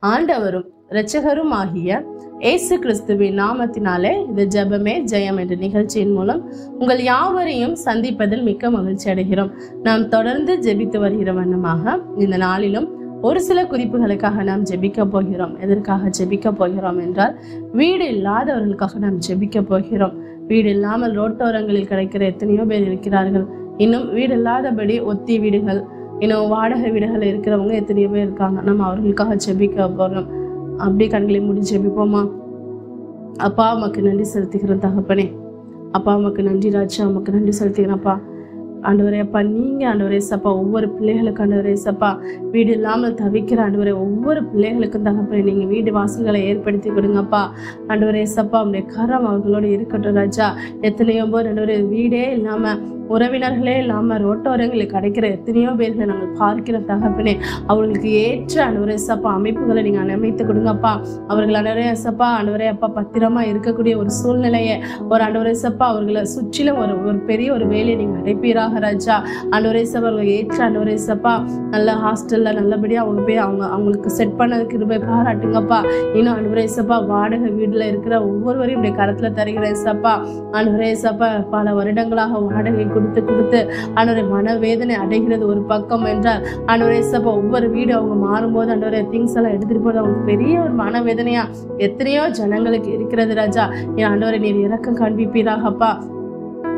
ஆண்டவரும் இரட்சகரும் ஆகிய இயேசு கிறிஸ்துவின் நாமத்தினாலே இந்த ஜெபமே ஜெயம் என்ற நிகழ்ச்சியின் மூலம் உங்கள் யாவரையும் சந்திப்பதில் மிக்க மகிழ்ச்சி அடைகிறோம். நாம் தொடர்ந்து ஜெபித்து வருகிற வண்ணமாக இந்த நாளிலும் ஒரு சில குறிப்புகளுக்காக நாம் ஜெபிக்க போகிறோம். எதற்காக ஜெபிக்க போகிறோம் என்றால், வீடு இல்லாதவர்களுக்காக நாம் ஜெபிக்க போகிறோம். வீடு இல்லாமல் ரோட்டோரங்களில் கிடைக்கிற எத்தனையோ பேர் இருக்கிறார்கள். இன்னும் வீடு இல்லாதபடி ஒத்தி வீடுகள், இன்னும் வாடகை வீடுகள் இருக்கிறவங்க எத்தனையோ பேர் இருக்காங்க. நம்ம அவர்களுக்காக ஜெபிக்க போகிறோம். அப்படி கண்களை மூடி ஜெபிப்போமா? அப்பா, உமக்கு நன்றி செலுத்துகிறோம் தகப்பனே. அப்பா, உமக்கு நன்றி ராஜா, உமக்கு நன்றி செலுத்துகிறேன்ப்பா. ஆண்டவரே அப்பா, நீங்க ஆண்டவரே சப்பா ஒவ்வொரு பிள்ளைகளுக்கு ஆண்டவரே சப்பா வீடு இல்லாமல் தவிக்கிற ஆண்டவரே ஒவ்வொரு பிள்ளைகளுக்கும் தகப்பனே நீங்க வீடு வாசல்களை ஏற்படுத்தி கொடுங்கப்பா. ஆண்டவரே சப்பா உங்களுடைய கரம் அவர்களோடு இருக்கட்டும் ராஜா. எத்தனையோ பேர் ஆண்டவரே வீடே இல்லாம, உறவினர்களே இல்லாம ரோட்டோரங்களில் கிடைக்கிற எத்தனையோ பேர்களை நாங்கள் பார்க்கிற தகப்பனே, அவர்களுக்கு ஏற்ற ஆண்டவரே சப்பா அமைப்புகளை நீங்க அமைத்து கொடுங்கப்பா. அவர்கள் ஆண்டவரே சப்பா ஆண்டவரே அப்பா பத்திரமா இருக்கக்கூடிய ஒரு சூழ்நிலையை ஒரு ஆண்டவரே சப்பா அவர்களை சுற்றிலும் ஒரு பெரிய ஒரு வேலையை நீங்க அடைப்பீராக ராஜா. ஆண்டவரே சப்பா அவர்கள் ஏற்ற ஆண்டவரே சப்பா நல்ல ஹாஸ்டல்ல நல்லபடியா அவங்க போய் அவங்களுக்கு செட் பண்ணதுக்கு கிருபை பாராட்டுங்கப்பா. இன்னும் ஆண்டவரே சப்பா வாடகை வீட்டுல இருக்கிற ஒவ்வொருவரையும் இப்படி கரத்துல தருகிறேன் சப்பா. ஆண்டவரே சப்பா பல வருடங்களாக வாடகை கொடுத்து ஆண்டவரே மனவேதனை அடைகிறது ஒரு பக்கம் என்றால், ஆண்டவரே சப்பா ஒவ்வொரு வீடு அவங்க மாறும்போது ஆண்டவரே திங்ஸ் எல்லாம் எடுத்துட்டு போது அவங்க பெரிய ஒரு மனவேதனையா எத்தனையோ ஜனங்களுக்கு இருக்கிறது ராஜா. என் ஆண்டவரே நீர் இரக்கம் காண்பிப்பீராகப்பா.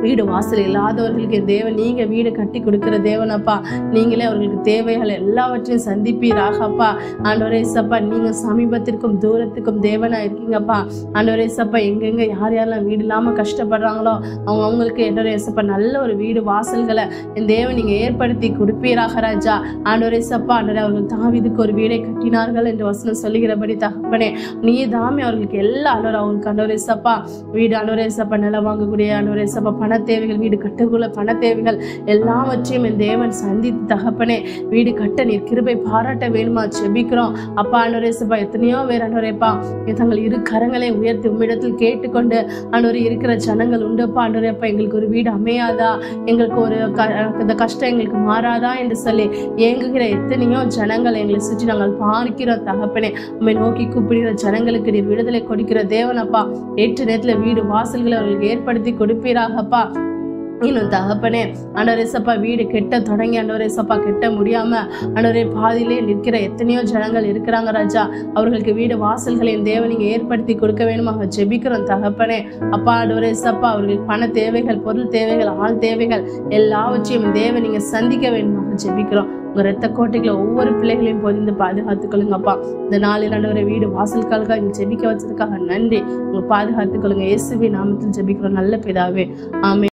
வீடு வாசல் இல்லாதவர்களுக்கு தேவன் நீங்க வீடு கட்டி கொடுக்கிற தேவனப்பா. நீங்களே அவர்களுக்கு தேவைகள் எல்லாவற்றையும் சந்திப்பீராகப்பா. ஆண்டவரே சப்பா நீங்க சமீபத்திற்கும் தூரத்துக்கும் தேவனா இருக்கீங்கப்பா. ஆண்டவரே சப்பா எங்கெங்க யார் யாரெல்லாம் வீடு இல்லாம கஷ்டப்படுறாங்களோ அவங்களுக்கு ஆண்டவரே சப்பா நல்ல ஒரு வீடு வாசல்களை என் தேவன் நீங்க ஏற்படுத்தி கொடுப்பீராக ராஜா. ஆண்டவரே சப்பா ஆண்டவரே அவர்கள் தாவீதுக்கு ஒரு வீடை கட்டினார்கள் என்று வசனம் சொல்லுகிறபடி தகப்பனே நீ தாமே அவர்களுக்கு எல்லா அவங்களுக்கு ஆண்டவரே சப்பா வீடு ஆண்டவரே சப்பா நிலம் வாங்கக்கூடிய ஆண்டவரே சப்பா பண தேவைகள், வீடு கட்டக்குள்ள பண தேவைகள் எல்லாவற்றையும் என் தேவன் சந்தித்து தகப்பனே வீடு கட்ட நீர் கிருபை பாராட்ட வேணுமா ஜெபிக்கிறோம் அப்பா. ஆண்டவரே சப்பா எத்தனையோ பேர் ஆண்டவரேப்பா தங்கள் இரு கரங்களை உயர்த்தி உம்மிடத்தில் கேட்டுக்கொண்டு ஆண்டவரே இருக்கிற ஜனங்கள் உண்டுப்பா. ஆண்டவரேப்பா எங்களுக்கு ஒரு வீடு அமையாதா, எங்களுக்கு ஒரு இந்த கஷ்டம் எங்களுக்கு மாறாதா என்று சொல்லி ஏங்குகிற எத்தனையோ ஜனங்கள் எங்களை சுற்றி நாங்கள் பார்க்கிறோம் தகப்பனே. உம்மை நோக்கி கூப்பிடுகிற ஜனங்களுக்கு நீர் விடுதலை கொடுக்கிற தேவனப்பா. ஏற்ற நேரத்தில் வீடு வாசல்களை அவர்களுக்கு ஏற்படுத்தி கொடுப்பீராகப்பா. இன்னும் தகப்பனே ஆண்டவரே சப்பா வீடு கெட்ட தொடங்கி ஆண்டவரே சப்பா கெட்ட முடியாம ஆண்டவரே பாதியிலே நிற்கிற எத்தனையோ ஜனங்கள் இருக்கிறாங்க ராஜா. அவர்களுக்கு வீடு வாசல்களை தேவன் நீங்க ஏற்படுத்தி கொடுக்க வேணுமாக ஜெபிக்கிறோம் தகப்பனே. அப்பா ஆண்டவரே சப்பா அவர்களுக்கு பண தேவைகள், பொருள் தேவைகள், ஆள் தேவைகள் எல்லாவற்றையும் தேவன் நீங்க சந்திக்க வேணுமாக ஜெபிக்கிறோம். உங்க ரத்த கோட்டைகளை ஒவ்வொரு பிள்ளைகளையும் பொதிந்து பாதுகாத்துக் கொள்ளுங்கப்பா. இந்த நாளில் ஆண்டவரே வீடு வாசல்களுக்காக இங்க ஜெபிக்க வச்சதுக்காக நன்றி. உங்க பாதுகாத்துக் கொள்ளுங்க. இயேசுவின் நாமத்தில் ஜெபிக்கிறோம் நல்ல பிதாவே, ஆமென்.